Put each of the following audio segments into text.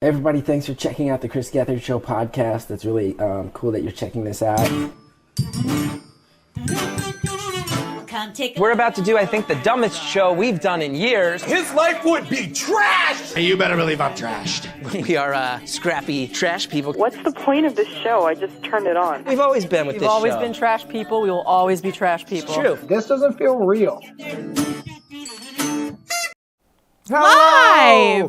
Everybody, thanks for checking out the Chris Gethard Show podcast. It's really cool that you're checking this out. We're about to do, I think, the dumbest show we've done in years. His life would be trashed! And you better believe I'm trashed. We are scrappy trash people. What's the point of this show? I just turned it on. We've always been with this show. We've always been trash people. We will always be trash people. It's true. This doesn't feel real. Hello,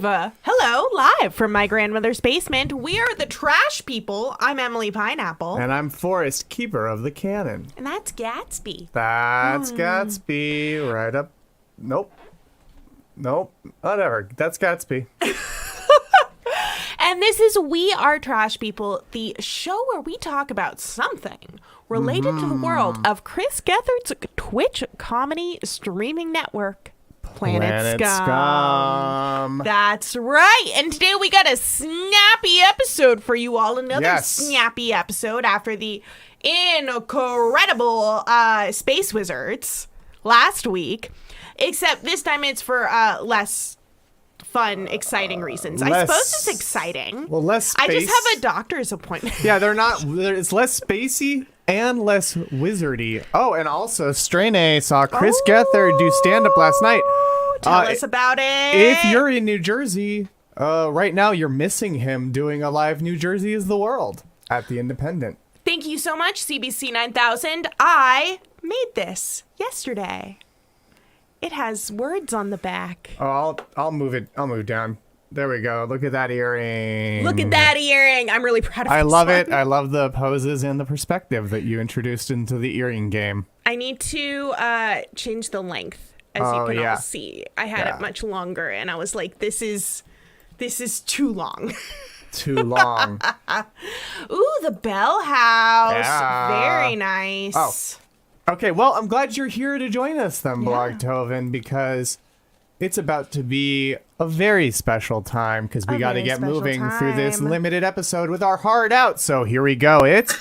live from my grandmother's basement. We are the Trash People. I'm Emily Pineapple. And I'm Forrest, keeper of the Canon. And that's Gatsby. That's Gatsby. Right up. Nope. Whatever. That's Gatsby. And this is We Are Trash People, the show where we talk about something related to the world of Chris Gethard's Twitch comedy streaming network. Planet Scum. That's right. And today we got a snappy episode for you all. Another snappy episode after the incredible Space Wizards last week. Except this time it's for less fun, exciting reasons. I suppose it's exciting. Well, less space. I just have a doctor's appointment. Yeah, it's less spacey and less wizardy. Oh, and also Straine saw Chris Gethard do stand-up last night. Tell us about it. If you're in New Jersey, right now you're missing him doing a live New Jersey is the World at the Independent. Thank you so much, CBC 9000. I made this yesterday. It has words on the back. Oh, I'll move it. I'll move down. There we go. Look at that earring. Look at that earring. I'm really proud of I this love one. it. I love the poses and the perspective that you introduced into the earring game. I need to change the length, as you can all see. I had it much longer, and I was like, this is too long. Too long. Ooh, the Bell House. Yeah. Very nice. Oh. Okay, well, I'm glad you're here to join us then, Blogtoven, because it's about to be a very special time because we got to get moving through this limited episode with our heart out. So here we go. It's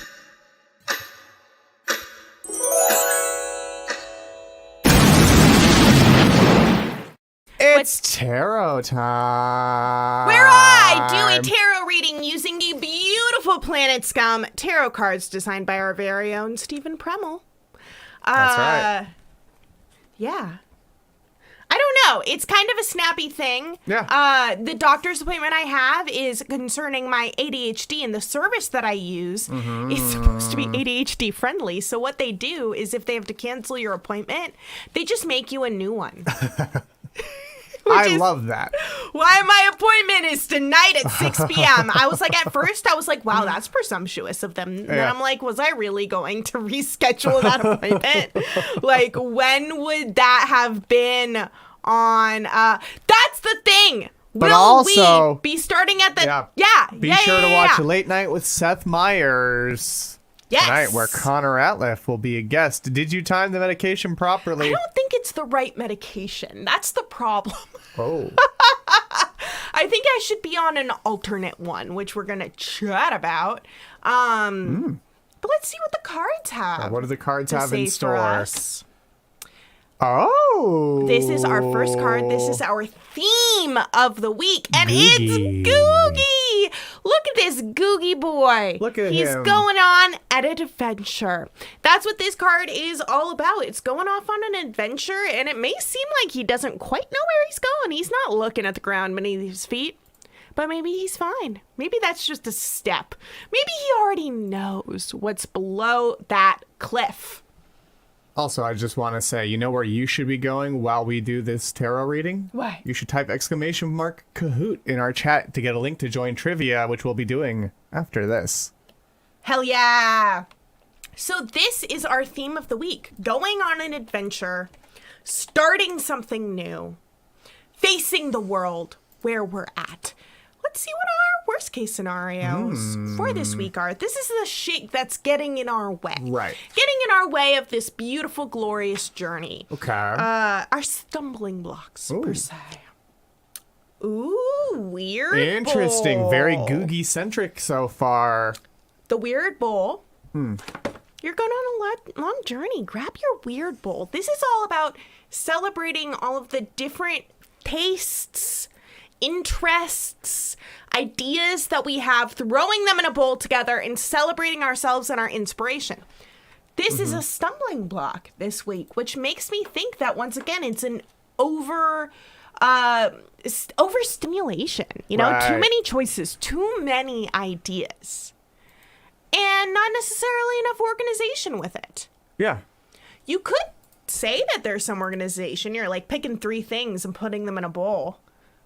tarot time. Where I do a tarot reading using the beautiful Planet Scum tarot cards designed by our very own Stephen Premmel. That's right. Yeah. I don't know. It's kind of a snappy thing. Yeah. The doctor's appointment I have is concerning my ADHD, and the service that I use is supposed to be ADHD friendly. So what they do is if they have to cancel your appointment, they just make you a new one. I love that. Why my appointment is tonight at 6 p.m. I was like, at first, I was like, wow, that's presumptuous of them. And then I'm like, was I really going to reschedule that appointment? Like, when would that have been on? That's the thing. But Will also, we be starting at the... Be sure to watch Late Night with Seth Meyers. Yes. Tonight, where Connor Atliff will be a guest. Did you time the medication properly? I don't think it's the right medication. That's the problem. Oh. I think I should be on an alternate one, which we're going to chat about. But let's see what the cards have. What do the cards have in store? For us. Oh. This is our first card. This is our theme of the week. And it's Googie. Look at this Googie boy. Look at him. He's going on an adventure. That's what this card is all about. It's going off on an adventure, and it may seem like he doesn't quite know where he's going. He's not looking at the ground beneath his feet. But maybe he's fine. Maybe that's just a step. Maybe he already knows what's below that cliff. Also, I just want to say, you know where you should be going while we do this tarot reading? Why? You should type !Kahoot in our chat to get a link to join trivia, which we'll be doing after this. Hell yeah! So this is our theme of the week. Going on an adventure, starting something new, facing the world where we're at. Let's see what our worst case scenarios for this week are. This is the shit that's getting in our way. Right. Getting in our way of this beautiful, glorious journey. Okay. Our stumbling blocks, per se. Ooh, weird Interesting. bowl. Very Googie-centric so far. The weird bowl. You're going on a long journey. Grab your weird bowl. This is all about celebrating all of the different tastes interests, ideas that we have, throwing them in a bowl together and celebrating ourselves and our inspiration. This is a stumbling block this week, which makes me think that once again, it's an overstimulation, you know, Right. too many choices, too many ideas, and not necessarily enough organization with it. Yeah. You could say that there's some organization. You're like picking 3 things and putting them in a bowl.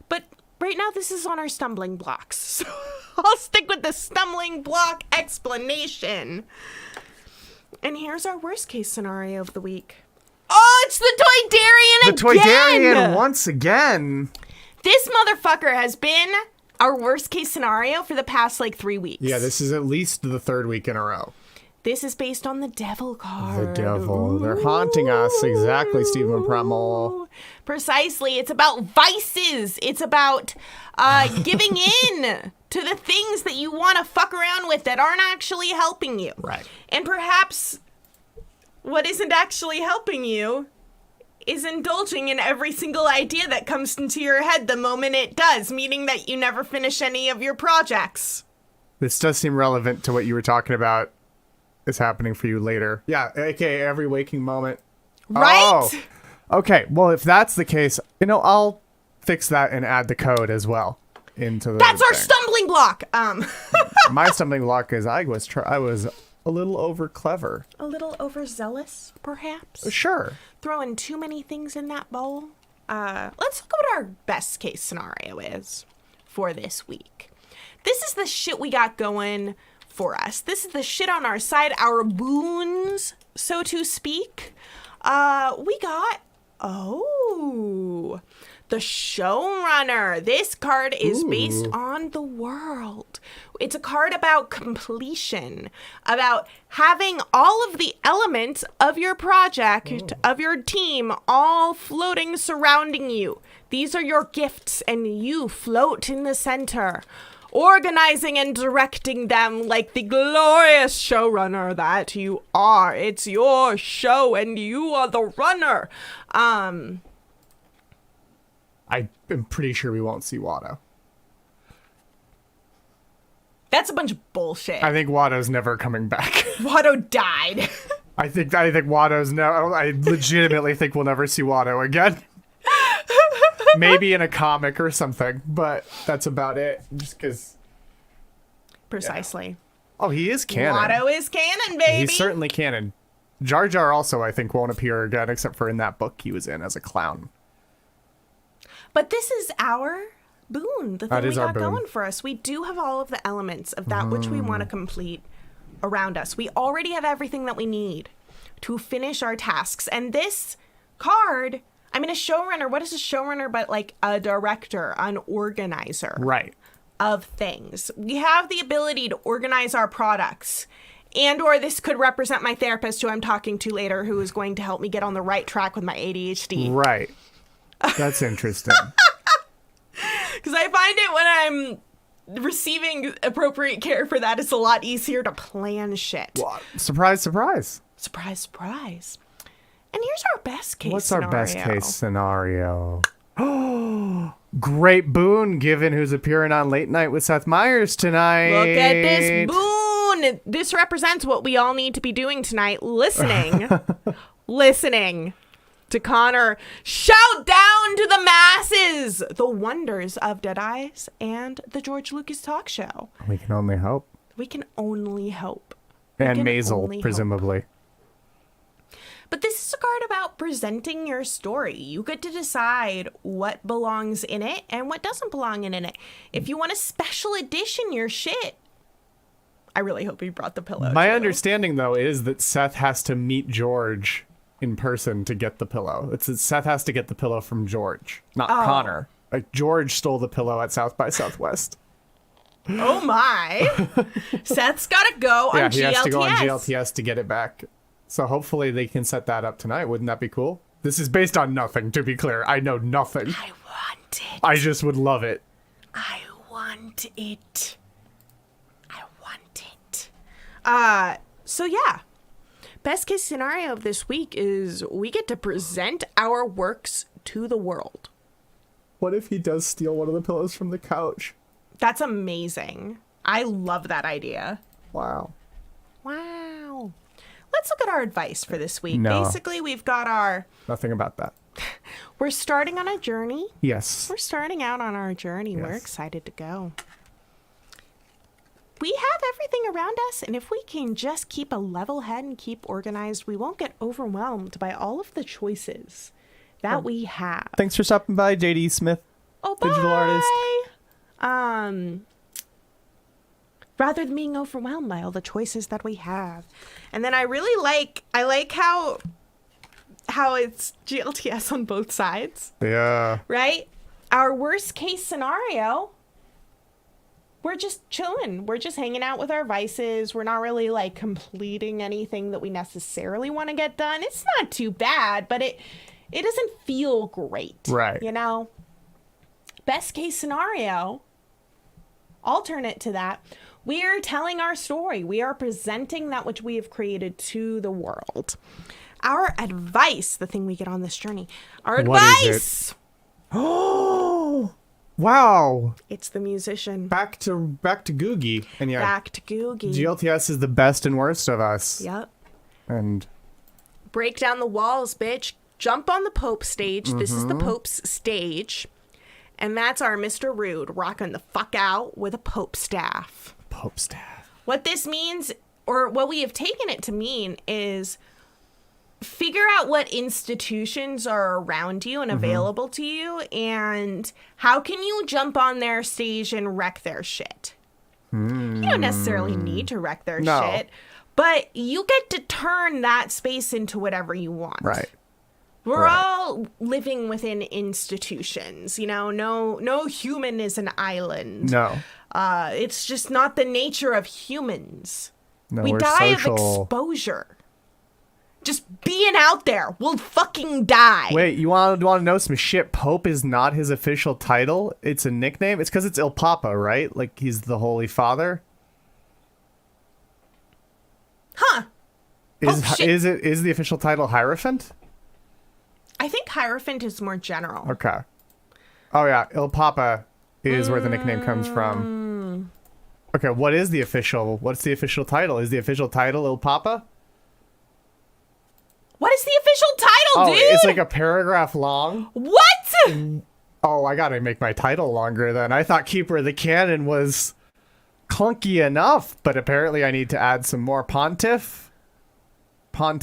But right now, this is on our stumbling blocks. So I'll stick with the stumbling block explanation. And here's our worst case scenario of the week. Oh, it's the Toydarian again! The Toydarian once again. This motherfucker has been our worst case scenario for the past, 3 weeks. Yeah, this is at least the 3rd week in a row. This is based on the devil card. The devil. They're haunting us. Exactly, Stephen Premmel. Precisely. It's about vices. It's about giving in to the things that you want to fuck around with that aren't actually helping you. Right. And perhaps what isn't actually helping you is indulging in every single idea that comes into your head the moment it does, meaning that you never finish any of your projects. This does seem relevant to what you were talking about is happening for you later. Yeah, aka every waking moment. Right? Oh, okay, well, if that's the case, I'll fix that and add the code as well into the That's our thing. stumbling block. My stumbling block is I was a little over clever. A little overzealous, perhaps. Sure. Throwing too many things in that bowl. Let's look at what our best case scenario is for this week. This is the shit we got going for us. This is the shit on our side, our boons, so to speak. We got, the showrunner. This card is based on the world. It's a card about completion, about having all of the elements of your project, of your team, all floating surrounding you. These are your gifts, and you float in the center, organizing and directing them like the glorious showrunner that you are. It's your show, and you are the runner. I am pretty sure we won't see Watto. That's a bunch of bullshit. I think Watto's never coming back. Watto died. I think Watto's no. I legitimately think we'll never see Watto again. Maybe in a comic or something, but that's about it. Just because. Precisely. Oh, he is canon. Watto is canon, baby. He's certainly canon. Jar Jar also, I think, won't appear again, except for in that book he was in as a clown. But this is our boon, the thing we got going for us. We do have all of the elements of that which we want to complete around us. We already have everything that we need to finish our tasks. And this card, I mean, a showrunner, what is a showrunner but like a director, an organizer Right. of things? We have the ability to organize our products. And or this could represent my therapist who I'm talking to later, who is going to help me get on the right track with my ADHD. Right. That's interesting. Because I find it when I'm receiving appropriate care for that, it's a lot easier to plan shit. Well, surprise, surprise. Surprise, surprise. And here's our best case What's scenario. our best case scenario? Great boon given who's appearing on Late Night with Seth Meyers tonight. Look at this boon. This represents what we all need to be doing tonight. Listening. Listening to Connor shout down to the masses the wonders of Dead Eyes and the George Lucas Talk Show. We can only hope. We can only hope. And can Maisel, only presumably. But this is a card about presenting your story. You get to decide what belongs in it and what doesn't belong in it. If you want a special edition, your shit. I really hope he brought the pillow. My too. understanding, though, is that Seth has to meet George in person to get the pillow. It's that Seth has to get the pillow from George, not Connor. Like, George stole the pillow at South by Southwest. Oh my. Seth's got to go on GLTS. Yeah, he has to go on GLTS to get it back. So hopefully they can set that up tonight. Wouldn't that be cool? This is based on nothing, to be clear. I know nothing. I want it. I just would love it. I want it. I want it. So yeah. Best case scenario of this week is we get to present our works to the world. What if he does steal one of the pillows from the couch? That's amazing. I love that idea. Wow. Wow. Let's look at our advice for this week. No. Basically, we've got our... Nothing about that. We're starting on a journey. Yes. We're starting out on our journey. Yes. We're excited to go. We have everything around us, and if we can just keep a level head and keep organized, we won't get overwhelmed by all of the choices that we have. Thanks for stopping by, JD Smith. Oh, bye. Digital artist. Rather than being overwhelmed by all the choices that we have. And then I like how it's GLTS on both sides. Yeah. Right? Our worst case scenario, we're just chilling. We're just hanging out with our vices. We're not really like completing anything that we necessarily want to get done. It's not too bad, but it doesn't feel great. Right. You know? Best case scenario, alternate to that, we are telling our story. We are presenting that which we have created to the world. Our advice, the thing we get on this journey, our advice. Oh, wow. It's the musician. Back to Googie. And yeah, Back to Googie. GLTS is the best and worst of us. Yep. And Break down the walls, bitch. Jump on the Pope stage. This is the Pope's stage. And that's our Mr. Rude rocking the fuck out with a Pope staff. Pope staff. What this means, or what we have taken it to mean, is figure out what institutions are around you and available to you, and how can you jump on their stage and wreck their shit. You don't necessarily need to wreck their shit, but you get to turn that space into whatever you want. Right. We're all living within institutions, you know, no human is an island. No. It's just not the nature of humans. No, We we're die social. of exposure. Just being out there, we'll fucking die. Wait, you want to know some shit? Pope is not his official title. It's a nickname. It's because it's Il Papa, right? Like he's the Holy Father. Huh. Is the official title Hierophant? I think Hierophant is more general. Okay. Oh yeah, Il Papa is where the nickname comes from. Okay, what's the official title? Is the official title Il Papa? What is the official title, dude? It's like a paragraph long. What? Oh, I gotta make my title longer then. I thought Keeper of the Canon was clunky enough, but apparently I need to add some more Pontiff. I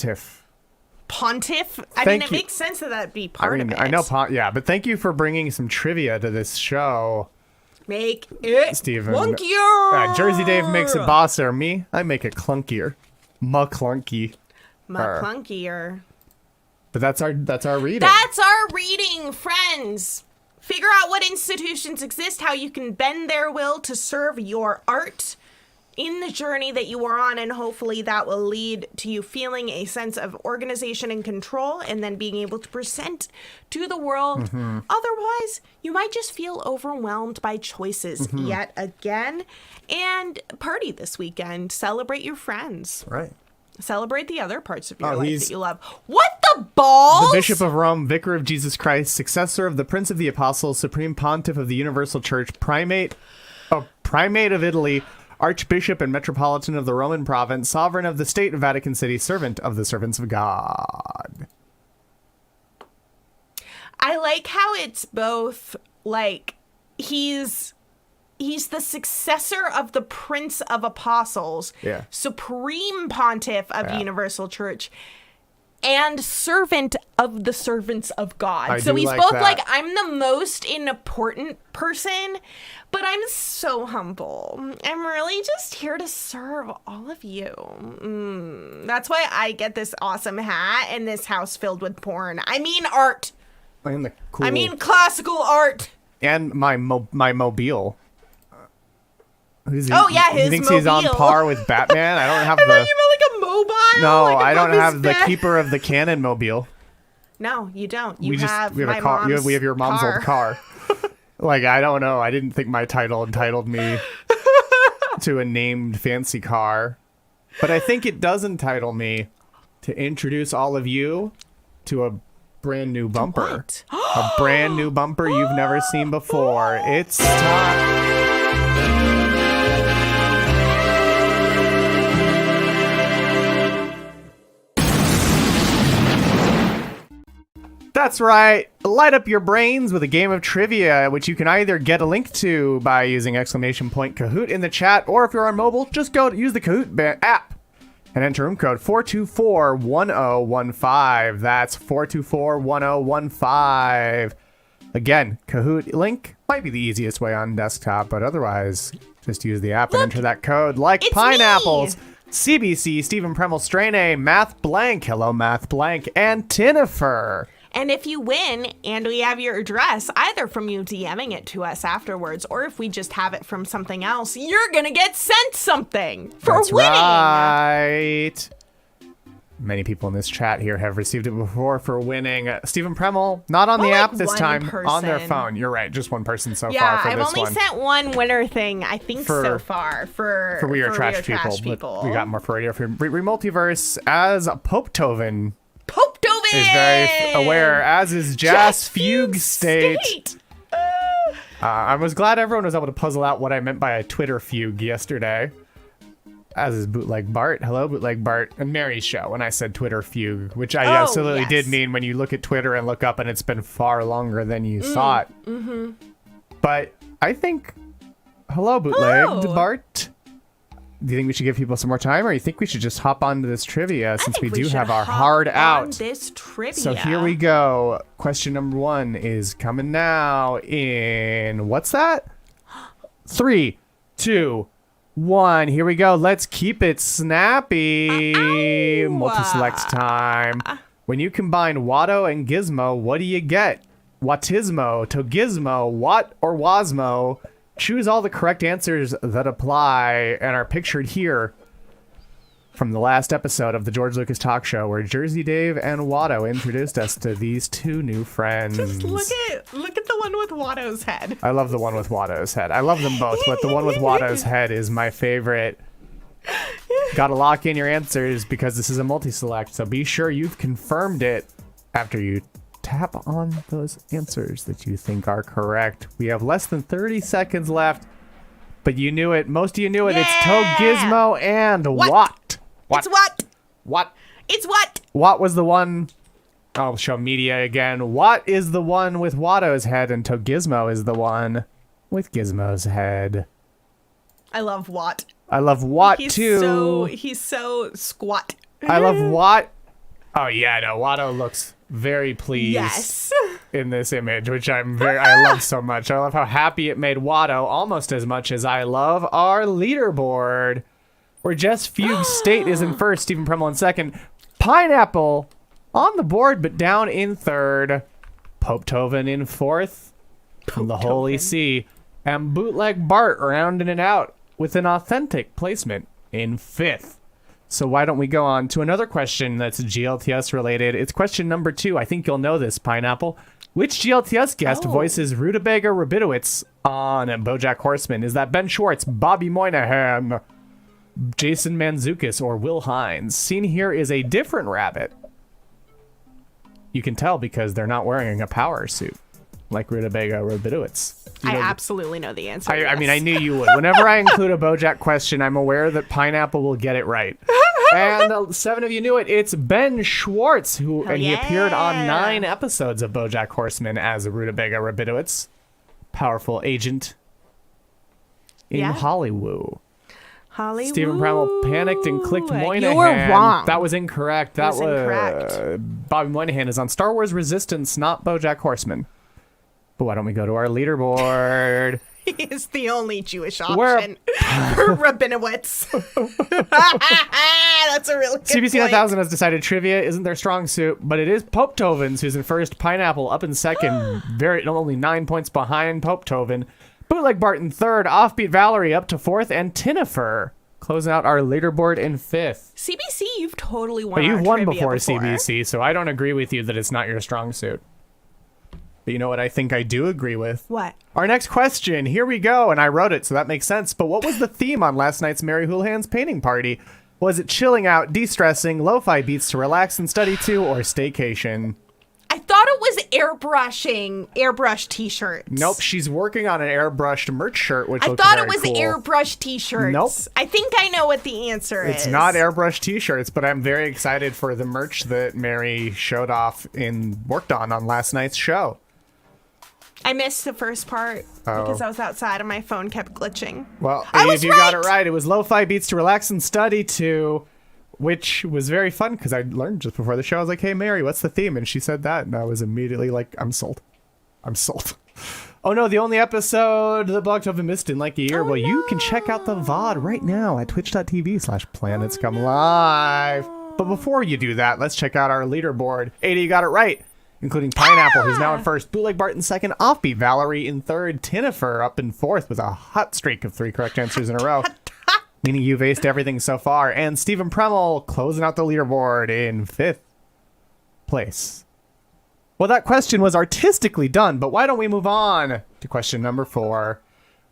mean, it makes sense that that'd be part of it. I know, but thank you for bringing some trivia to this show. Make it Stephen. clunkier. Jersey Dave makes it bosser. Me, I make it clunkier. Clunky. Clunkier. But that's our reading. That's our reading, friends. Figure out what institutions exist, how you can bend their will to serve your art in the journey that you are on, and hopefully that will lead to you feeling a sense of organization and control, and then being able to present to the world. Otherwise, you might just feel overwhelmed by choices yet again. And party this weekend. Celebrate your friends. Right. Celebrate the other parts of your life that you love. What the balls? The Bishop of Rome, Vicar of Jesus Christ, successor of the Prince of the Apostles, Supreme Pontiff of the Universal Church, Primate of Italy, Archbishop and Metropolitan of the Roman Province, Sovereign of the State of Vatican City, Servant of the Servants of God. I like how it's both, like, he's the successor of the Prince of Apostles, Supreme Pontiff of Universal Church, and servant of the servants of God. So he's both that. like, I'm the most important person, but I'm so humble. I'm really just here to serve all of you. That's why I get this awesome hat and this house filled with porn. I mean art. I mean classical art. And my mobile. His He thinks mobile. he's on par with Batman. I don't have I thought you meant like a mobile. No, like I don't above have his the bed. Keeper of the Canon mobile. No, you don't. We have my a car. mom's We have your mom's car. old car. Like, I don't know. I didn't think my title entitled me to a named fancy car. But I think it does entitle me to introduce all of you to a brand new bumper. What? A brand new bumper you've never seen before. It's time. That's right. Light up your brains with a game of trivia, which you can either get a link to by using !Kahoot in the chat, or if you're on mobile, just go use the Kahoot app and enter room code 424-1015. That's 424-1015. Again, Kahoot link might be the easiest way on desktop, but otherwise, just use the app and enter that code. Like it's Pineapples, me. CBC, Stephen Premmel, Strain A, Math Blank, Hello Math Blank, and Tinifer. And if you win and we have your address, either from you DMing it to us afterwards, or if we just have it from something else, you're going to get sent something for That's winning. Right. Many people in this chat here have received it before for winning. Stephen Premmel, not on the app this time, on their phone. You're right, just one person so far for I've this only one. sent one winner thing, I think, so far. For We Are Trash People. But we got more for Radio Free Multiverse as Popetoven. Popetoven! Is very aware, as is Jazz Fugue State. I was glad everyone was able to puzzle out what I meant by a Twitter fugue yesterday. As is Bootleg Bart. Hello, Bootleg Bart. And Mary's show when I said Twitter fugue, which I absolutely did mean when you look at Twitter and look up and it's been far longer than you thought. Mm-hmm. But I think, hello, Bootleg Bart. Do you think we should give people some more time, or you think we should just hop onto this trivia since we do have our hard out? This trivia. So here we go. Question number 1 is coming now in, what's that? 3, 2, 1. Here we go. Let's keep it snappy. Multi-select time. When you combine Watto and Gizmo, what do you get? Watismo, Togismo, Wat, or Wasmo? Choose all the correct answers that apply and are pictured here from the last episode of the George Lucas Talk Show, where Jersey Dave and Watto introduced us to these two new friends. Just look at the one with Watto's head. I love the one with Watto's head. I love them both, but the one with Watto's head is my favorite. Gotta lock in your answers because this is a multi-select, so be sure you've confirmed it after you tap on those answers that you think are correct. We have less than 30 seconds left, but you knew it. Most of you knew it. Yeah! It's Togizmo and Wat. It's what? What? It's what? Wat was the one. I'll show media again. Wat is the one with Watto's head, and Togizmo is the one with Gizmo's head. I love Wat. I love Wat too. He's so squat. I love Wat. Oh yeah, no, Watto looks very pleased in this image, which I love so much. I love how happy it made Watto, almost as much as I love our leaderboard, where Jess Fugue State is in first, Stephen Premmel in second, Pineapple on the board but down in third, Popetoven in fourth from the Holy See, and Bootleg Bart rounding it out with an authentic placement in fifth. So why don't we go on to another question that's GLTS related. It's question number 2. I think you'll know this, Pineapple. Which GLTS guest voices Rutabaga Rabinowitz on BoJack Horseman? Is that Ben Schwartz, Bobby Moynihan, Jason Mantzoukas, or Will Hines? Seen here is a different rabbit. You can tell because they're not wearing a power suit like Rutabaga Rabinowitz. I absolutely know the answer. I mean, I knew you would. Whenever I include a BoJack question, I'm aware that Pineapple will get it right. And 7 of you knew it. It's Ben Schwartz, he appeared on 9 episodes of BoJack Horseman as Rutabaga Rabinowitz, powerful agent in Hollywood. Stephen Premmel panicked and clicked Moynihan. You were wrong. That was incorrect. That was incorrect. Bobby Moynihan is on Star Wars Resistance, not BoJack Horseman. But why don't we go to our leaderboard? He is the only Jewish option for Rabinowitz. That's a really good CBC point. 1000 has decided trivia isn't their strong suit, but it is Popetoven's, who's in first, Pineapple up in second, only 9 points behind Popetoven. Bootleg Bart in third, Offbeat Valerie up to fourth, and Tinifer closing out our leaderboard in fifth. CBC, you've totally won. But you've our won trivia before CBC, so I don't agree with you that it's not your strong suit. But you know what I think I do agree with? What? Our next question. Here we go. And I wrote it, so that makes sense. But what was the theme on last night's Mary Houlihan's painting party? Was it chilling out, de-stressing, lo-fi beats to relax and study to, or staycation? I thought airbrush t-shirts. Nope, she's working on an airbrushed merch shirt, which I looks thought very it was cool. airbrush t-shirts. Nope. I think I know what the answer is. It's not airbrush t-shirts, but I'm very excited for the merch that Mary showed off and worked on last night's show. I missed the first part because I was outside and my phone kept glitching. Well, I was you got it right. It was Lo-Fi Beats to Relax and Study to, which was very fun because I learned just before the show. I was like, hey, Mary, what's the theme? And she said that, and I was immediately like, I'm sold. I'm sold. Oh, no, the only episode the Blog Tove missed in like a year. You can check out the VOD right now at twitch.tv/Planet Scum Live. But before you do that, let's check out our leaderboard. Ada, you got it right, including Pineapple, who's now in first, Bootleg Bart in second, Offbeat Valerie in third, Tinifer up in fourth with a hot streak of 3 correct answers in a row, meaning you've aced everything so far, and Stephen Premmel closing out the leaderboard in fifth place. Well, that question was artistically done, but why don't we move on to question number 4,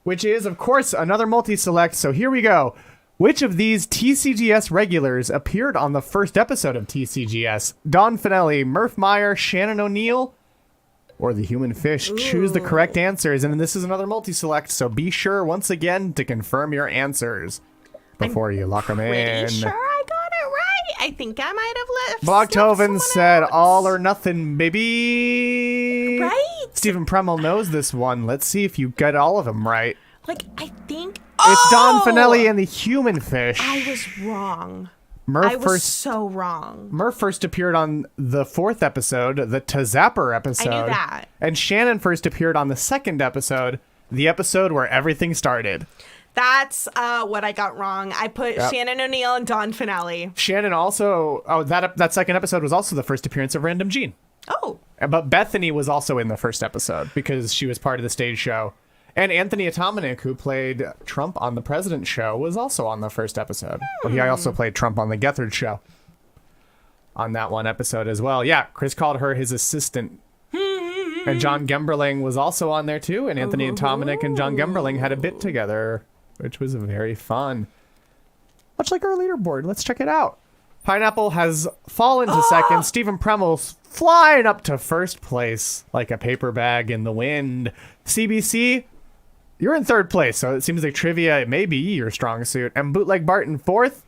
which is, of course, another multi-select, so here we go. Which of these TCGS regulars appeared on the first episode of TCGS? Don Finelli, Murph Meyer, Shannon O'Neill, or the Human Fish? Ooh. Choose the correct answers, and this is another multi-select, so be sure, once again, to confirm your answers before you lock them in. Pretty sure I got it right. I think I might have left. Blogtoven said all or nothing, baby. Right? Stephen Premmel knows this one. Let's see if you get all of them right. Like, I think... It's Don Finelli and the Human Fish. I was wrong. I was so wrong. Murph first appeared on the 4th episode, the Tazapper episode. I knew that. And Shannon first appeared on the 2nd episode, the episode where everything started. That's what I got wrong. I put Shannon O'Neill and Don Finelli. Shannon also... Oh, that second episode was also the first appearance of Random Gene. Oh. But Bethany was also in the first episode because she was part of the stage show. And Anthony Atominik, who played Trump on The President Show, was also on the first episode. Well, he also played Trump on The Gethard Show on that one episode as well. Yeah, Chris called her his assistant. And John Gemberling was also on there, too. And Anthony Atominik and John Gemberling had a bit together, which was very fun. Much like our leaderboard. Let's check it out. Pineapple has fallen to second. Stephen Premmel's flying up to first place like a paper bag in the wind. CBC... You're in third place, so it seems like trivia may be your strong suit. And Bootleg Bart in fourth.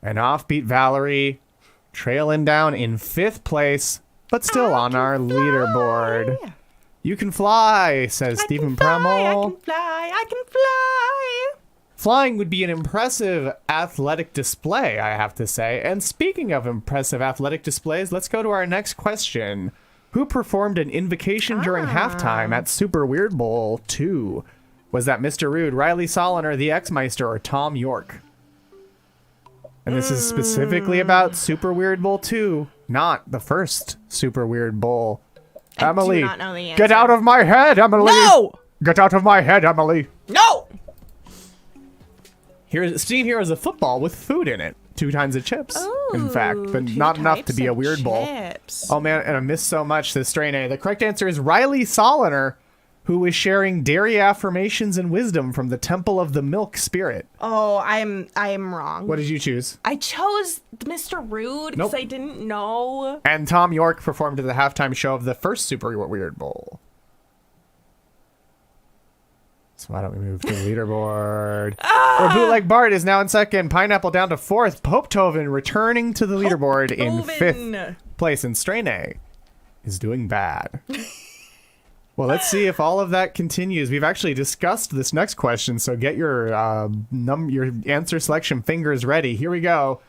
And Offbeat Valerie trailing down in 5th place, but still on our leaderboard. You can fly, says Stephen Premmel. I can fly. Flying would be an impressive athletic display, I have to say. And speaking of impressive athletic displays, let's go to our next question. Who performed an invocation during halftime at Super Weird Bowl 2? Was that Mr. Rude, Riley Soliner, the X-Meister, or Tom York? And this is specifically about Super Weird Bowl 2, not the first Super Weird Bowl. Emily, do not know the answer. Get out of my head, Emily! No! Get out of my head, Emily! No! Seen here is a football with food in it. 2 kinds of chips, in fact, but not enough to be a weird bowl. Oh man, and I missed so much this strain A. The correct answer is Riley Soliner, who is sharing dairy affirmations and wisdom from the Temple of the Milk Spirit. Oh, I am wrong. What did you choose? I chose Mr. Rude because I didn't know. And Tom York performed at the halftime show of the first Super Weird Bowl. So why don't we move to the leaderboard? Where Bootleg Bart is now in second, Pineapple down to 4th, Popetoven returning to the leaderboard in 5th place, and Strain A is doing bad. Well, let's see if all of that continues. We've actually discussed this next question, so get your your answer selection fingers ready. Here we go.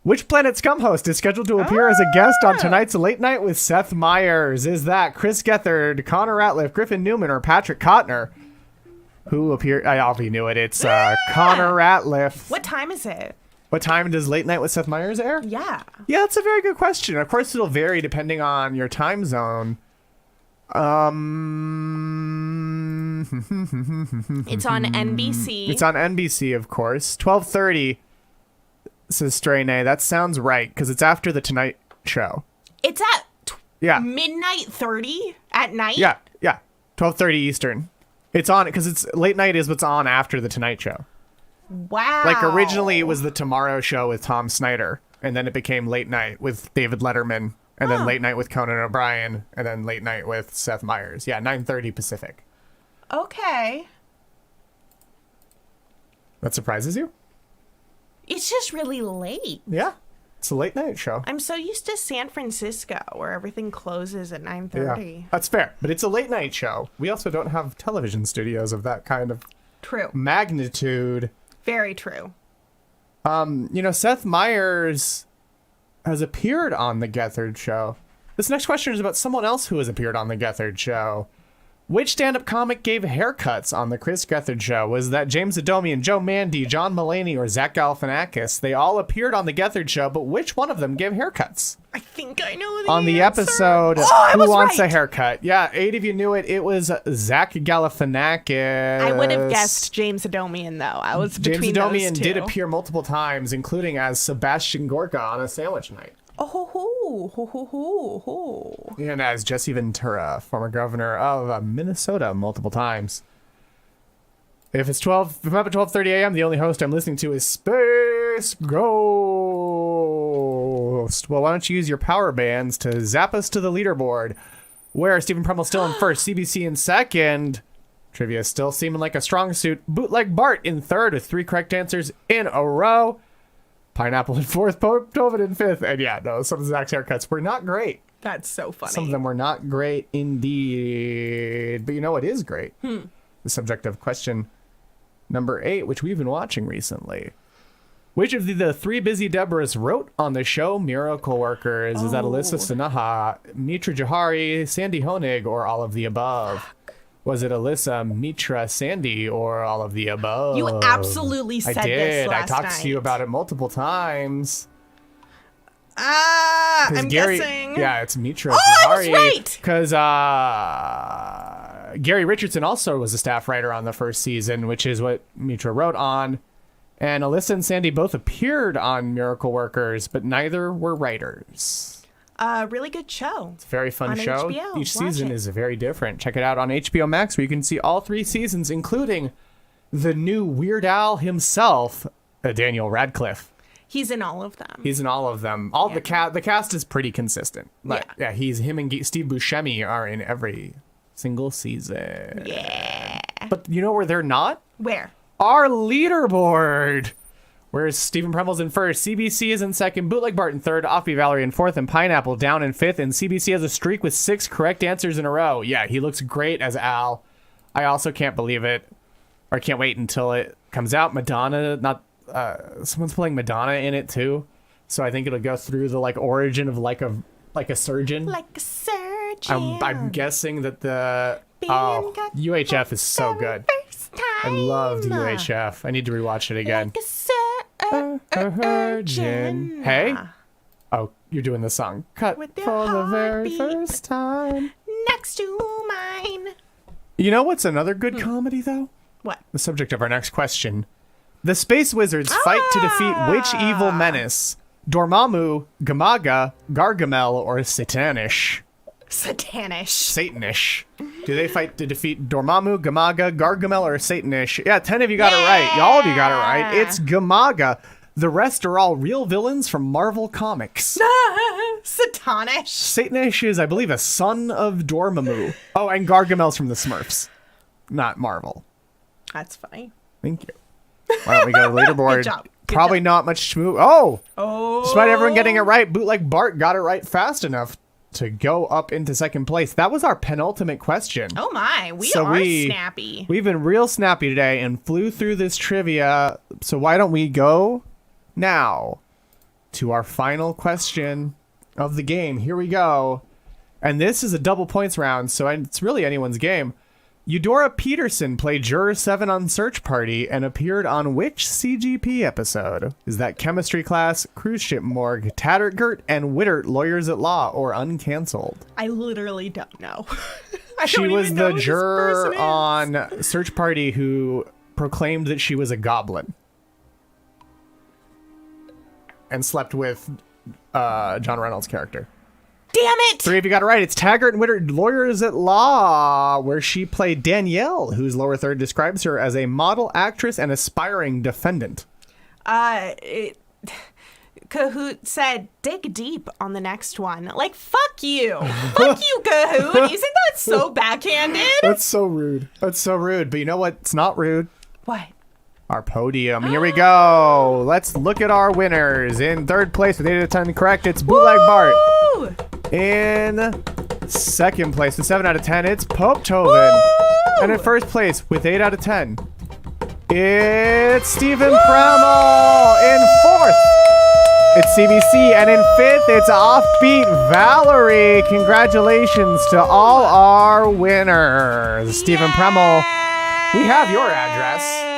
Which Planet Scum host is scheduled to appear as a guest on tonight's Late Night with Seth Meyers? Is that Chris Gethard, Connor Ratliff, Griffin Newman, or Patrick Kottner? Who appeared? I already knew it. It's Connor Ratliff. What time is it? What time does Late Night with Seth Meyers air? Yeah. Yeah, that's a very good question. Of course, it'll vary depending on your time zone. It's on NBC. It's on NBC, of course. 12:30, says Strain A. That sounds right, because it's after the Tonight Show. It's at midnight 30 at night? Yeah. 12:30 Eastern. It's on, because it's Late Night is what's on after the Tonight Show. Wow. Like, originally it was the Tomorrow Show with Tom Snyder, and then it became Late Night with David Letterman And then late night with Conan O'Brien, and then late night with Seth Meyers. Yeah, 9:30 Pacific. Okay. That surprises you? It's just really late. Yeah. It's a late night show. I'm so used to San Francisco where everything closes at 9:30. Yeah, that's fair. But it's a late night show. We also don't have television studios of that kind of True. magnitude. Very true. Seth Meyers has appeared on the Gethard Show. This next question is about someone else who has appeared on the Gethard Show. Which stand-up comic gave haircuts on the Chris Gethard Show? Was that James Adomian, Joe Mandy, John Mulaney, or Zach Galifianakis? They all appeared on the Gethard Show, but which one of them gave haircuts? I think I know the On the answer. episode, Who Wants a Haircut? Yeah, 8 of you knew it. It was Zach Galifianakis. I would have guessed James Adomian, though. I was James between Adomian those two. did appear multiple times, including as Sebastian Gorka on A Sandwich Night. Oh, ho, ho, ho, ho, ho. And as Jesse Ventura, former governor of Minnesota, multiple times. If I'm up at 12:30 a.m., the only host I'm listening to is Space Ghost. Well, why don't you use your power bands to zap us to the leaderboard, where Stephen Premmel still in first, CBC in second. Trivia still seeming like a strong suit. Bootleg Bart in third with 3 correct answers in a row. Pineapple in fourth, Tovin in fifth. And yeah, no, some of Zach's haircuts were not great. That's so funny. Some of them were not great indeed. But you know what is great? The subject of question number 8, which we've been watching recently. Which of the 3 busy Deborahs wrote on the show Miracle Workers? Is that Alyssa Sanaha, Mitra Johari, Sandy Honig, or all of the above? Was it Alyssa, Mitra, Sandy, or all of the above? You absolutely said I did. this last I talked night. to you about it multiple times. I'm Gary, guessing. Yeah, it's Mitra Oh, I was Johari. right! Because Gary Richardson also was a staff writer on the first season, which is what Mitra wrote on. And Alyssa and Sandy both appeared on Miracle Workers, but neither were writers. Really good show. It's a very fun On show. HBO. Each Watch season it. is very different. Check it out on HBO Max, where you can see all 3 seasons, including the new Weird Al himself, Daniel Radcliffe. He's in all of them. He's in all of them. The cast is pretty consistent. But yeah, him and Steve Buscemi are in every single season. Yeah. But you know where they're not? Where? Our leaderboard. Whereas Stephen Premmel's in first, CBC is in second, Bootleg Bart in third, Offie Valerie in fourth, and Pineapple down in fifth. And CBC has a streak with 6 correct answers in a row. Yeah, he looks great as Al. I also can't believe it, or can't wait until it comes out. Madonna, someone's playing Madonna in it too. So I think it'll go through the origin of like a surgeon. Like a surgeon. I'm guessing that the Being got UHF is so very good. first time. I loved UHF. I need to rewatch it again. Like a surgeon. Hey? Oh, you're doing the song. Cut With for your the very heartbeat. first time. Next to mine. You know what's another good comedy, though? What? The subject of our next question. The Space Wizards fight to defeat which evil menace? Dormammu, Gamaga, Gargamel, or Satanish? Satanish. Satanish. Do they fight to defeat Dormammu, Gamaga, Gargamel, or Satanish? Yeah, 10 of you got it right. All of you got it right. It's Gamaga. The rest are all real villains from Marvel Comics. Satanish. Satanish is, I believe, a son of Dormammu. Oh, and Gargamel's from the Smurfs. Not Marvel. That's funny. Thank you. Why don't we go to the leaderboard? Good job. Good Probably job. not much smooth. Oh! Oh. Despite everyone getting it right, Bootleg Bart got it right fast enough to go up into second place. That was our penultimate question. Oh my, we So are snappy. We've been real snappy today and flew through this trivia. So why don't we go now to our final question of the game? Here we go. And this is a double points round, so it's really anyone's game. Eudora Peterson played Juror 7 on Search Party and appeared on which CGP episode? Is that Chemistry Class, Cruise Ship Morgue, Tattergert and Wittert Lawyers at Law, or Uncancelled? I literally don't know. I She don't was even know the who this juror person is. on Search Party who proclaimed that she was a goblin and slept with John Reynolds' character. Damn it! 3 of you got it right. It's Taggart and Wittert Lawyers at Law, where she played Danielle, whose lower third describes her as a model, actress, and aspiring defendant. Could Kahoot said, dig deep on the next one. Like, fuck you. Fuck you, Kahoot. Isn't that so backhanded? That's so rude. That's so rude. But you know what? It's not rude. What? Our podium. Here we go. Let's look at our winners. In third place with 8 out of 10 correct, it's Bootleg Bart. In second place with 7 out of 10, it's Pope Tovin. And in first place with 8 out of 10, it's Stephen Premmel. In fourth, it's CBC. And in fifth, it's Offbeat Valerie. Congratulations to all our winners. Stephen Premmel, we have your address.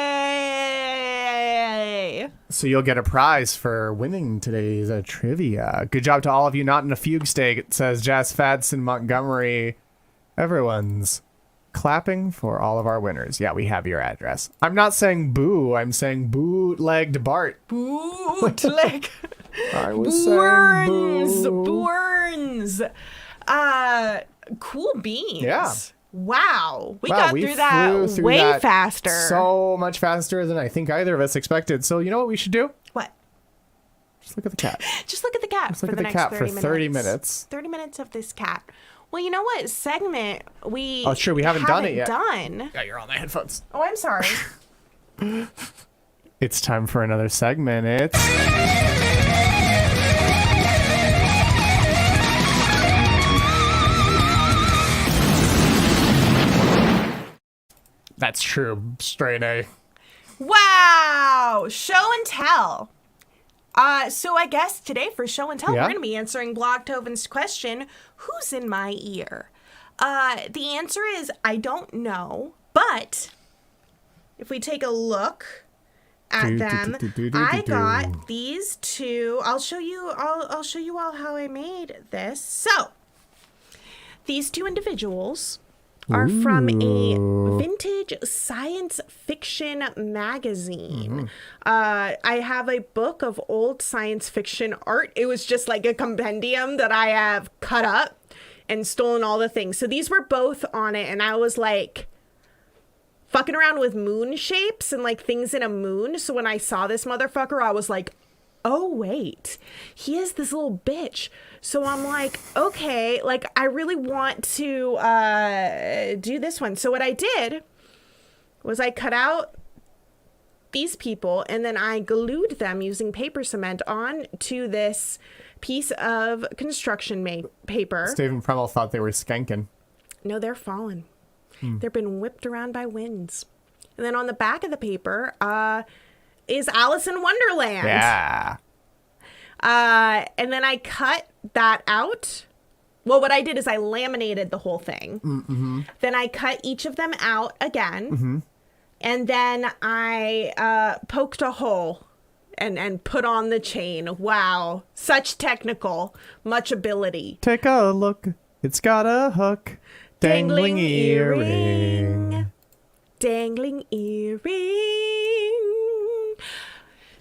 So you'll get a prize for winning today's trivia. Good job to all of you not in a fugue state, it says Jazz Fats in Montgomery. Everyone's clapping for all of our winners. Yeah, we have your address. I'm not saying boo. I'm saying bootlegged Bart. Bootleg. I was saying boo. Burns. Cool beans. Yeah. Wow. We Wow, got through that flew way that faster. So much faster than I think either of us expected. So you know what we should do? What? Just look at the cat. Just look at the cat Just for look at the the next cat 30 for minutes. 30 minutes. 30 minutes of this cat. Well, you know what segment we Oh, sure, we haven't done it yet. done. Yeah, you're on my headphones. Oh, I'm sorry. It's time for another segment. It's... That's true. Straight A. Wow. Show and tell. So I guess today for show and tell, Yeah. we're going to be answering Blog Tovin's question, who's in my ear? The answer is, I don't know, but if we take a look at them, I got these two. I'll show you all how I made this. So, these two individuals are from a vintage science fiction magazine. I have a book of old science fiction art. It was just like a compendium that I have cut up and stolen all the things. So these were both on it, and I was like fucking around with moon shapes and like things in a moon. So when I saw this motherfucker, I was like, oh wait, he is this little bitch. So I'm like, okay, like I really want to do this one. So what I did was I cut out these people and then I glued them using paper cement onto this piece of construction paper. Stephen Premmel thought they were skanking. No, they're fallen. They've been whipped around by winds. And then on the back of the paper is Alice in Wonderland. Yeah. And then I cut that out. Well, what I did is I laminated the whole thing. Mm-hmm. Then I cut each of them out again. Mm-hmm. And then I poked a hole and put on the chain. Wow. Such technical. Much ability. Take a look. It's got a hook. Dangling earring. Dangling earring.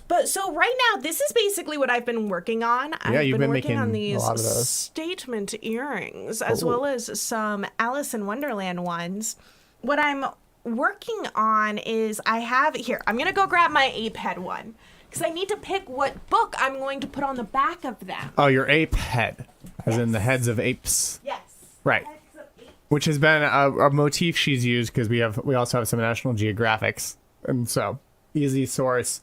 But so right now, this is basically what I've been working on. I've you've been been working on making these a lot of those. statement earrings, as well as some Alice in Wonderland ones. What I'm working on is I have here. I'm gonna go grab my ape head one because I need to pick what book I'm going to put on the back of them. Oh, your ape head. As in the heads of apes. Yes. Right. Heads of apes. Which has been a motif she's used because we also have some National Geographics. And so, easy source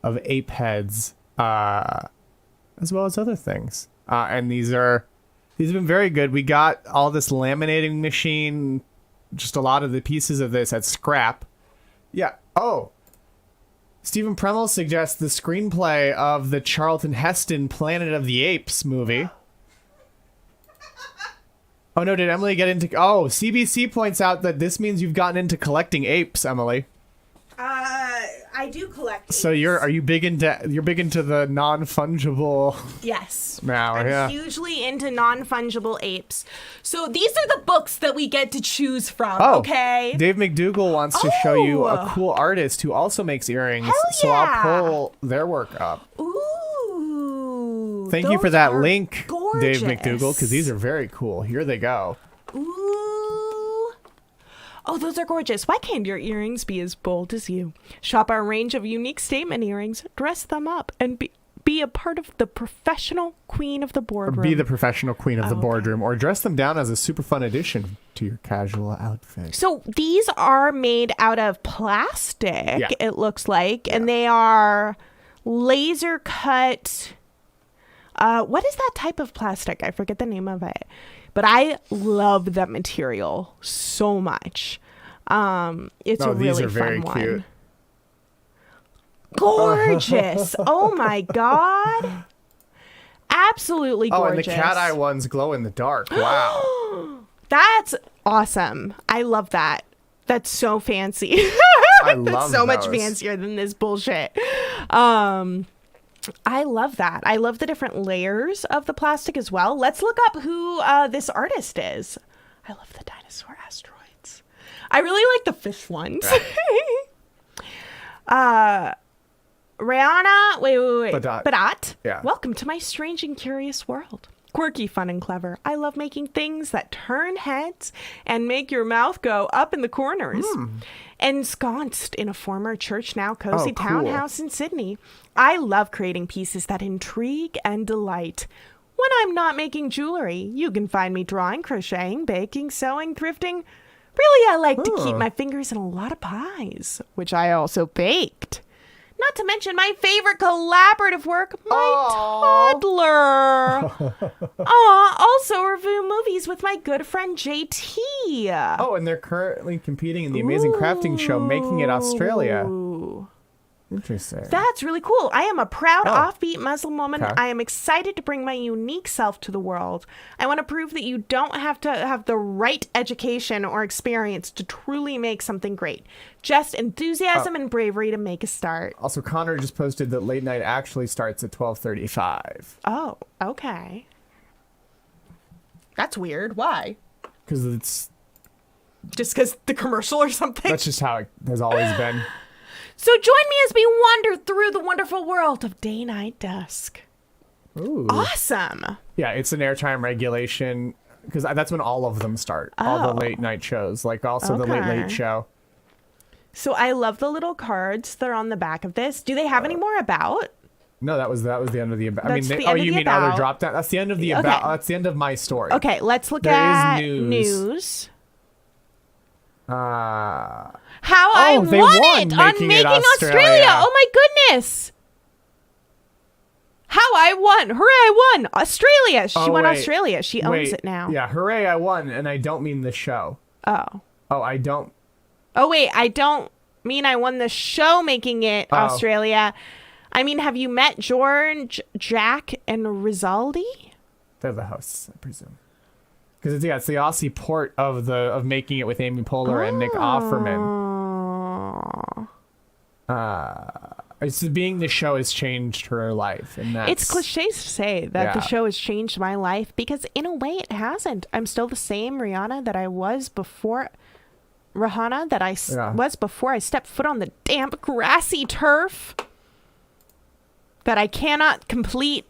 of ape heads, as well as other things. And these have been very good. We got all this laminating machine, just a lot of the pieces of this at scrap. Yeah. Oh. Stephen Premmel suggests the screenplay of the Charlton Heston Planet of the Apes movie. Oh no, did Emily get into... Oh, CBC points out that this means you've gotten into collecting apes, Emily. I do collect apes. So you're big into the non-fungible... Yes. Now, I'm yeah. hugely into non-fungible apes. So these are the books that we get to choose from, Oh, okay? Dave McDougall wants to show you a Oh. cool artist who also makes earrings. Hell So I'll yeah. pull their work up. Ooh. Thank you for those that are link, gorgeous. Dave McDougall, because these are very cool. Here they go. Ooh. Oh, those are gorgeous. Why can't your earrings be as bold as you? Shop our range of unique statement earrings, dress them up, and be a part of the professional queen of the boardroom. Be the professional queen of the boardroom, or dress them down as a super fun addition to your casual outfit. So these are made out of plastic, it looks like, and they are laser cut. What is that type of plastic? I forget the name of it, but I love that material so much. It's a really fun one. Cute. Gorgeous. Oh my God. Absolutely gorgeous. Oh, and the cat eye ones glow in the dark. Wow. That's awesome. I love that. That's so fancy. I love That's so much fancier than this bullshit. I love that. I love the different layers of the plastic as well. Let's look up who this artist is. I love the dinosaur asteroids. I really like the fish ones. Rihanna, wait. Badat. Yeah. Welcome to my strange and curious world. Quirky, fun, and clever. I love making things that turn heads and make your mouth go up in the corners. Ensconced in a former church, now cozy townhouse in Sydney, I love creating pieces that intrigue and delight. When I'm not making jewelry, you can find me drawing, crocheting, baking, sewing, thrifting. Really, I like to keep my fingers in a lot of pies, which I also baked. Not to mention my favorite collaborative work, my toddler. Also review movies with my good friend JT. Oh, and they're currently competing in the Amazing Crafting Show, Making It Australia. Interesting. That's really cool. I am a proud, offbeat Muslim woman. Okay. I am excited to bring my unique self to the world. I want to prove that you don't have to have the right education or experience to truly make something great. Just enthusiasm and bravery to make a start. Also, Connor just posted that late night actually starts at 12:35. Oh, okay. That's weird. Why? Because it's... Just because the commercial or something? That's just how it has always been. So join me as we wander through the wonderful world of Day, Night, Dusk. Ooh. Awesome. Yeah, it's an airtime regulation, because that's when all of them start. All the late night shows, like also the Late Late Show. So I love the little cards that are on the back of this. Do they have any more about? No, that was the end of the about. You mean other drop down? That's the end of the about. That's the end of my story. Okay, let's look at news. How I won it on Making It Australia. Oh my goodness. How I won. Hooray, I won. Australia. She won Australia. She owns it now. Yeah, hooray, I won. And I don't mean the show. Oh. Oh, I don't. Oh, wait, I don't mean I won the show Making It Australia. I mean, have you met George, Jack, and Rizaldi? They're the hosts, I presume. Because it's the Aussie port of Making It with Amy Poehler and Nick Offerman. It's being the show has changed her life, and that's... It's cliche to say that the show has changed my life, because in a way it hasn't. I'm still the same Rihanna that I was before... Rihanna that I was before I stepped foot on the damp grassy turf that I cannot complete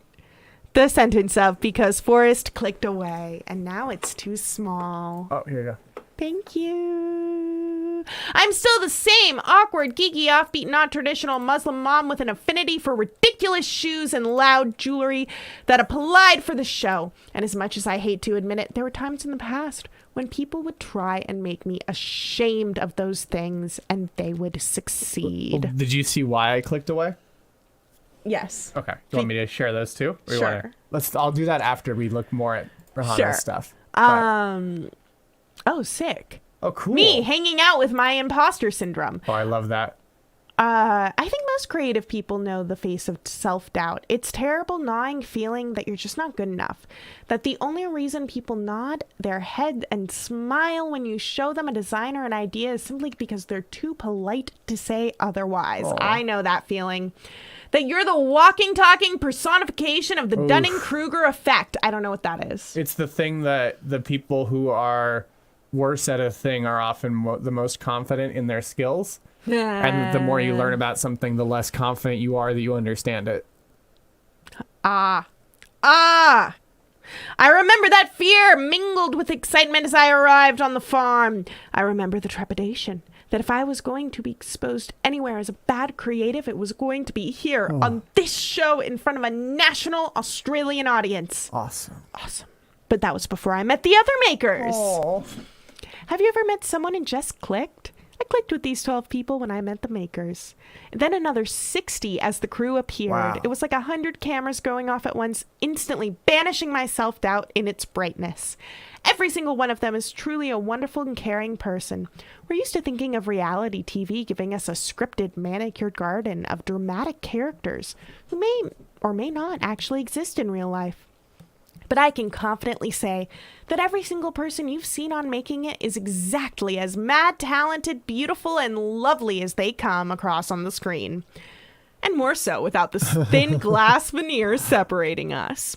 the sentence of because Forrest clicked away and now it's too small. Oh, here you go. Thank you. I'm still the same awkward, geeky, offbeat, non-traditional Muslim mom with an affinity for ridiculous shoes and loud jewelry that applied for the show. And as much as I hate to admit it, there were times in the past when people would try and make me ashamed of those things and they would succeed. Did you see why I clicked away? Yes. Okay. Do you want me to share those too? Sure. I'll do that after we look more at Rihanna's stuff. Oh, sick. Oh, cool. Me hanging out with my imposter syndrome. Oh, I love that. I think most creative people know the face of self-doubt. It's terrible gnawing feeling that you're just not good enough. That the only reason people nod their head and smile when you show them a design or an idea is simply because they're too polite to say otherwise. Aww. I know that feeling. That you're the walking, talking personification of the Dunning-Kruger effect. I don't know what that is. It's the thing that the people who are worse at a thing are often the most confident in their skills. And the more you learn about something, the less confident you are that you understand it. I remember that fear mingled with excitement as I arrived on the farm. I remember the trepidation that if I was going to be exposed anywhere as a bad creative, it was going to be here on this show in front of a national Australian audience. Awesome. But that was before I met the other makers. Have you ever met someone and just clicked? I clicked with these 12 people when I met the makers. And then another 60 as the crew appeared. Wow. It was like 100 cameras going off at once, instantly banishing my self-doubt in its brightness. Every single one of them is truly a wonderful and caring person. We're used to thinking of reality TV giving us a scripted, manicured garden of dramatic characters who may or may not actually exist in real life. But I can confidently say that every single person you've seen on Making It is exactly as mad, talented, beautiful, and lovely as they come across on the screen. And more so without this thin glass veneer separating us.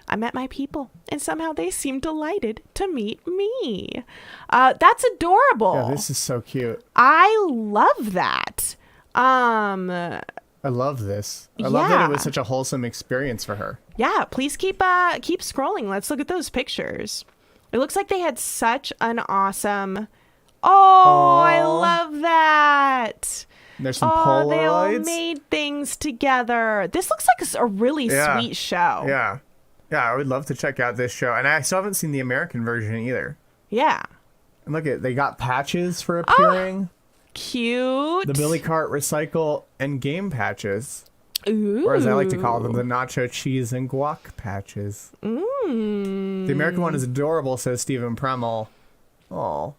I met my people, and somehow they seemed delighted to meet me. That's adorable. Yeah, this is so cute. I love that. I love this. I love that it was such a wholesome experience for her. Yeah, please keep scrolling. Let's look at those pictures. It looks like they had such an awesome... Oh, I love that. There's some Polaroids. They all made things together. This looks like a really sweet show. Yeah. Yeah, I would love to check out this show. And I still haven't seen the American version either. Yeah. And look at, they got patches for appearing. Cute. The Billy Cart Recycle and Game patches. Ooh. Or as I like to call them, the nacho cheese and guac patches. The American one is adorable, says Stephen Premmel. Oh.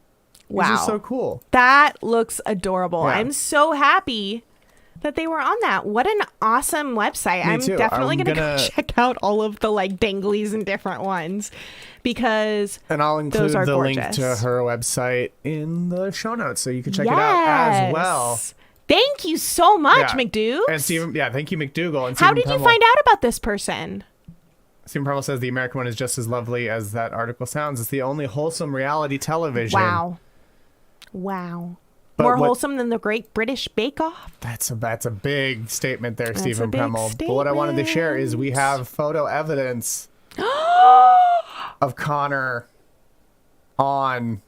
Wow. This is so cool. That looks adorable. Yeah. I'm so happy that they were on that. What an awesome website. Me I'm too. definitely I'm gonna go gonna- check out all of the like danglies and different ones because And I'll include those are the link gorgeous. to her website in the show notes so you can check it out as well. Thank you so much, Yeah. McDougal. And Stephen, thank you, McDougal. And How Stephen did you Premmel- find out about this person? Stephen Premmel says the American one is just as lovely as that article sounds. It's the only wholesome reality television. Wow. But More what- wholesome than the Great British Bake Off? That's a big statement there, That's Stephen a big Premmel. But what I wanted to share is we have photo evidence of Connor on.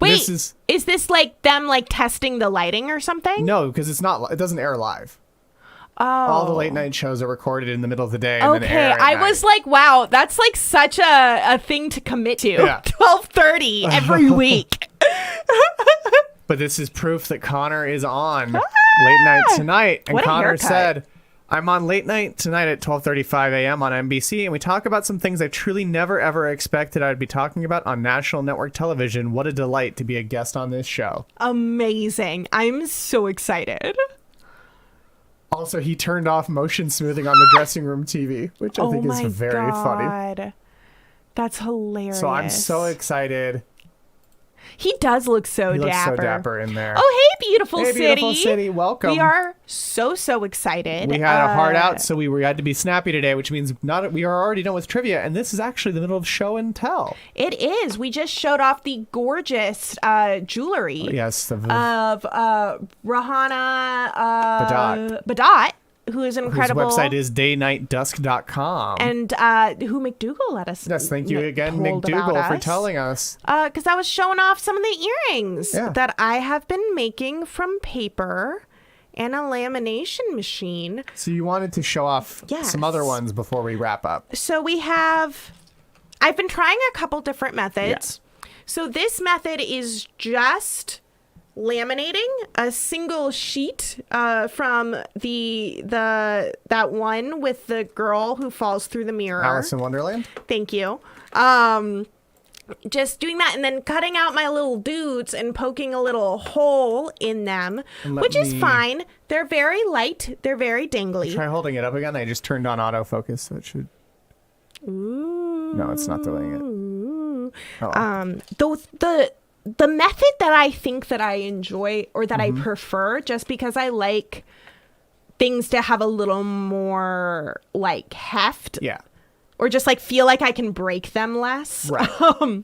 Wait, This is this like them like testing the lighting or something? No, because it's not. It doesn't air live. Oh. All the late night shows are recorded in the middle of the day and then air at I night. was like, wow, that's like such a thing to commit to. Yeah. 12:30 every week. But this is proof that Connor is on late night tonight. And What a Connor haircut. said, I'm on late night tonight at 12:35 a.m. on NBC, and we talk about some things I truly never ever expected I'd be talking about on national network television. What a delight to be a guest on this show. Amazing. I'm so excited. Also, he turned off motion smoothing on the dressing room TV, which I think is very funny. That's hilarious. So I'm so excited. He does look so He looks dapper. so dapper in there. Oh, hey, beautiful Hey, city. beautiful city. Welcome. We are so excited. We had a hard out, so we had to be snappy today, which means we are already done with trivia, and this is actually the middle of show and tell. It is. We just showed off the gorgeous jewelry Yes, of Rahana Badot, who is an whose incredible website is daynightdusk.com. and who McDougal let us. Yes, thank you again, told about McDougal, for us. telling us. Because I was showing off some of the earrings Yeah. that I have been making from paper and a lamination machine. So you wanted to show off Yes. some other ones before we wrap up. So I've been trying a couple different methods. So this method is just laminating a single sheet from that one with the girl who falls through the mirror. Alice in Wonderland? Thank you. Just doing that and then cutting out my little dudes and poking a little hole in them, And which is me- fine. They're very light. They're very dangly. Try holding it up again. I just turned on autofocus, so it should... Ooh. No, it's not doing it. The method that I think that I enjoy or that I prefer, just because I like things to have a little more like heft, Yeah. or just like feel like I can break them less, Right.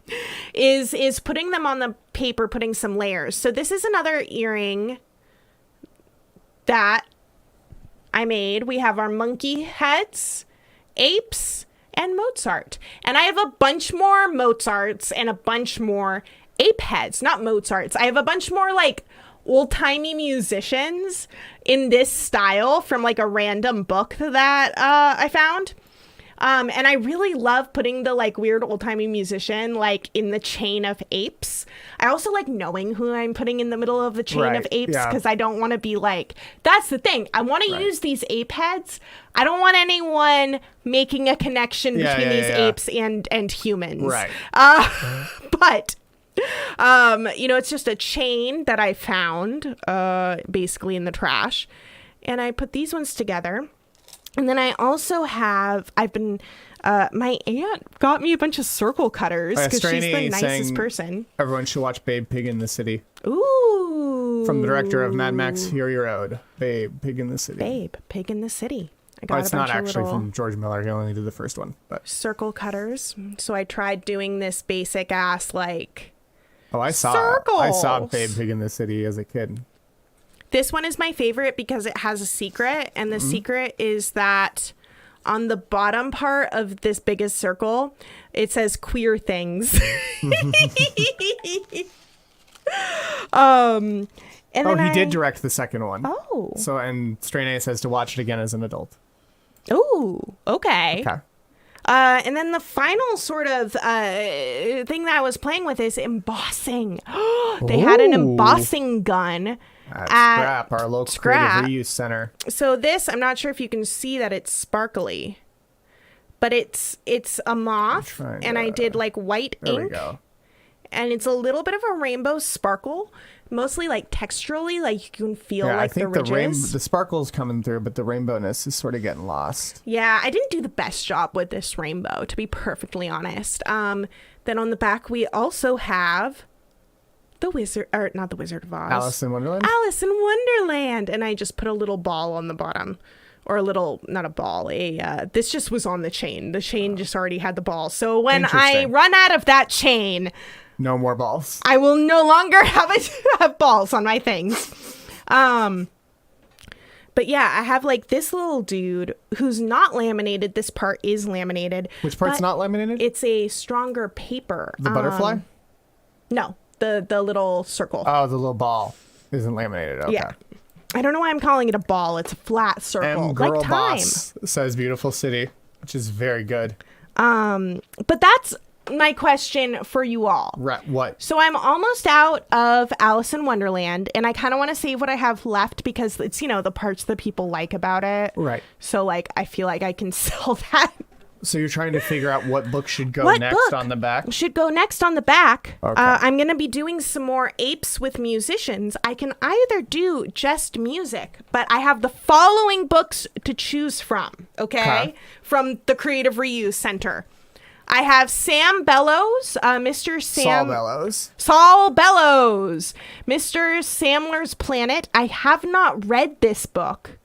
is putting them on the paper, putting some layers. So this is another earring that I made. We have our monkey heads, apes, and Mozart. And I have a bunch more Mozarts and a bunch more ape heads, not Mozarts. I have a bunch more like old-timey musicians in this style from like a random book that I found. And I really love putting the like weird old-timey musician like in the chain of apes. I also like knowing who I'm putting in the middle of the chain of apes because I don't want to be like, that's the thing. I want to use these ape heads. I don't want anyone making a connection between these apes and humans. Right. But it's just a chain that I found basically in the trash. And I put these ones together. And then I also my aunt got me a bunch of circle cutters because she's the nicest person. Everyone should watch Babe Pig in the City. Ooh. From the director of Mad Max Fury Road. Babe Pig in the City. Babe Pig in the City. I got it's not actually from George Miller. He only did the first one. But circle cutters. So I tried doing this basic ass like circles. I saw Babe Pig in the City as a kid. This one is my favorite because it has a secret, and the secret is that on the bottom part of this biggest circle, it says queer things. And then he did direct the second one. Oh. So, and Strain says to watch it again as an adult. Ooh, okay. Okay. And then the final sort of thing that I was playing with is embossing. They had an embossing gun at Scrap, our local creative reuse center. So this, I'm not sure if you can see that it's sparkly, but it's a moth, and I did like white ink. There we go. And it's a little bit of a rainbow sparkle, mostly like texturally, like you can feel like I think the ridges. The sparkle's coming through, but the rainbowness is sort of getting lost. Yeah, I didn't do the best job with this rainbow, to be perfectly honest. Then on the back, we also have not the Wizard of Oz. Alice in Wonderland? Alice in Wonderland. And I just put a little ball on the bottom. Or a little, not a ball, this just was on the chain. The chain just already had the ball. So when I run out of that chain... No more balls. I will no longer have balls on my things. But yeah, I have like this little dude who's not laminated. This part is laminated. Which part's not laminated? It's a stronger paper. The butterfly? No, the little circle. Oh, the little ball isn't laminated. Okay. Yeah. I don't know why I'm calling it a ball. It's a flat circle. Girl like time. Boss says Beautiful City, which is very good. But that's my question for you all. Right, what? So I'm almost out of Alice in Wonderland, and I kind of want to save what I have left because it's, the parts that people like about it. Right. So, like, I feel like I can sell that. So you're trying to figure out what book should go next on the back? Should go next on the back. Okay. I'm going to be doing some more apes with musicians. I can either do just music, but I have the following books to choose from, okay? From the Creative Reuse Center. I have Sam Bellows, Mr. Sam... Saul Bellows. Mr. Samler's Planet. I have not read this book,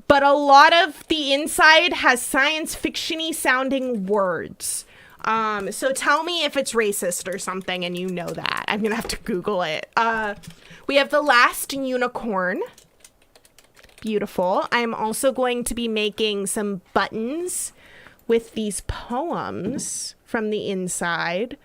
but a lot of the inside has science fiction-y sounding words. So tell me if it's racist or something, and you know that. I'm going to have to Google it. We have The Last Unicorn. Beautiful. I'm also going to be making some buttons with these poems from the inside,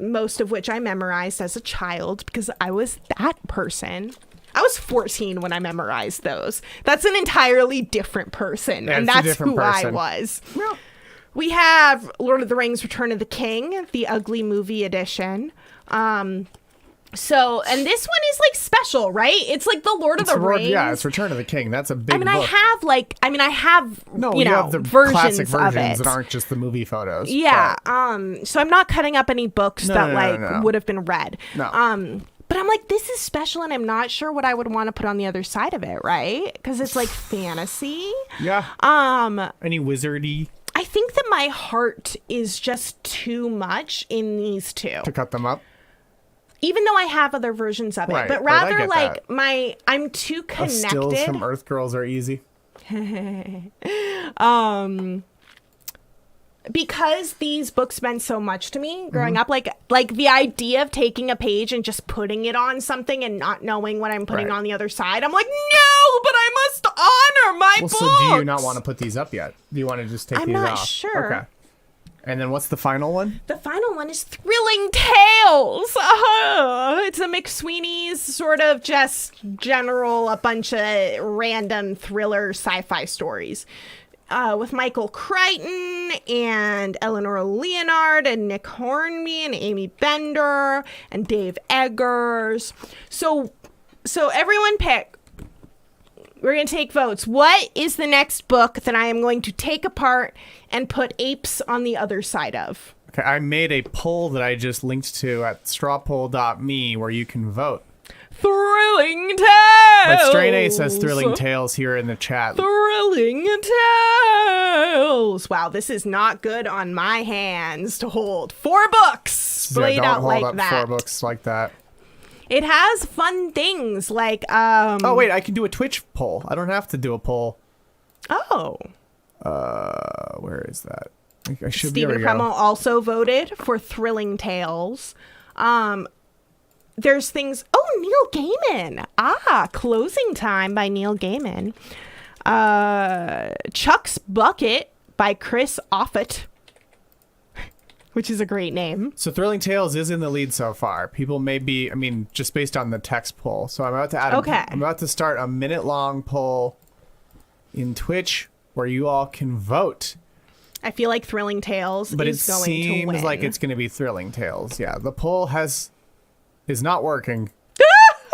most of which I memorized as a child because I was that person. I was 14 when I memorized those. That's an entirely different person, and that's who I was. Well, we have Lord of the Rings Return of the King, the Ugly Movie edition. So, and this one is like special, right? It's like the Lord of the Rings. Yeah, it's Return of the King. That's a big book. I have you have the versions classic of versions it that aren't just the movie photos. Yeah. So I'm not cutting up any books that would have been read. No. But I'm like, this is special, and I'm not sure what I would want to put on the other side of it, right? Because it's like fantasy. Yeah. Any wizardy? I think that my heart is just too much in these two To cut them up? Even though I have other versions of it, right, but rather like I'm too connected. Stills from Earth Girls are easy. Because these books meant so much to me growing up, like the idea of taking a page and just putting it on something and not knowing what I'm putting on the other side, I'm like, no, but I must honor my books. So do you not want to put these up yet? Do you want to just take these off? I'm not sure. Okay. And then what's the final one? The final one is Thrilling Tales. It's a McSweeney's sort of just general, a bunch of random thriller sci-fi stories. With Michael Crichton and Eleanor Leonard and Nick Hornby and Amy Bender and Dave Eggers. So everyone pick. We're going to take votes. What is the next book that I am going to take apart and put apes on the other side of? Okay, I made a poll that I just linked to at strawpoll.me where you can vote. Thrilling Tales! But Strain A says Thrilling Tales here in the chat. Thrilling Tales! Wow, this is not good on my hands to hold. 4 books splayed don't out hold like up that. 4 books like that. It has fun things like Oh wait, I can do a Twitch poll. I don't have to do a poll. Oh. Where is that? I should Stephen Premmel also voted for Thrilling Tales. There's things. Oh, Neil Gaiman. Closing Time by Neil Gaiman. Chuck's Bucket by Chris Offutt, which is a great name. So Thrilling Tales is in the lead so far. People may be, I mean, just based on the text poll. So I'm about to add. I'm about to start a minute-long poll in Twitch where you all can vote. I feel like Thrilling Tales is going to win. But it seems like it's going to be Thrilling Tales. Yeah, the poll is not working.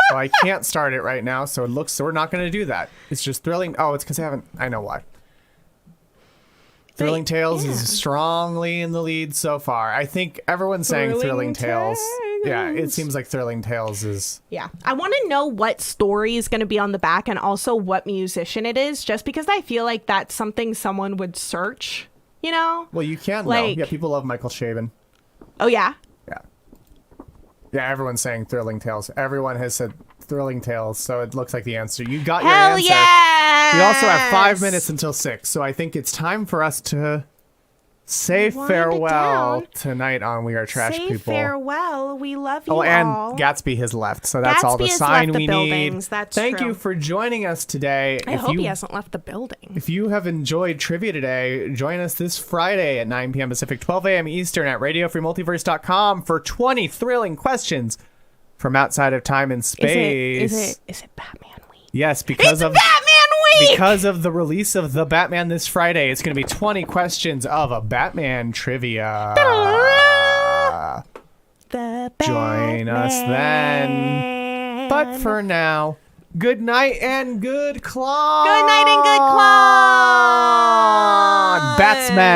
So I can't start it right now. So we're not going to do that. It's just Thrilling. Oh, it's because I know why. Thrilling Tales is strongly in the lead so far. I think everyone's saying Thrilling Tales. Yeah, it seems like Thrilling Tales is. Yeah. I want to know what story is going to be on the back and also what musician it is, just because I feel like that's something someone would search, you know? Well, you can, like, though. Yeah, people love Michael Chabon. Oh, yeah? Yeah, everyone's saying Thrilling Tales. Everyone has said Thrilling Tales, so it looks like the answer. You got your Hell answer. yes! We also have 5 minutes until 6, so I think it's time for us to say farewell tonight on We Are Trash People. Say farewell. We love you all. Oh, and Gatsby has left, so that's all the sign we need. That's Thank true. you for joining us today. I hope he hasn't left the building. If you have enjoyed trivia today, join us this Friday at 9 p.m. Pacific, 12 a.m. Eastern at radiofreemultiverse.com for 20 thrilling questions from outside of time and space. Is it Batman Week? Yes, because of Batman Week! Because of the release of The Batman this Friday, it's going to be 20 questions of a Batman trivia. Join us then. But for now, good night and good claw. Good night and good claw. Batsman.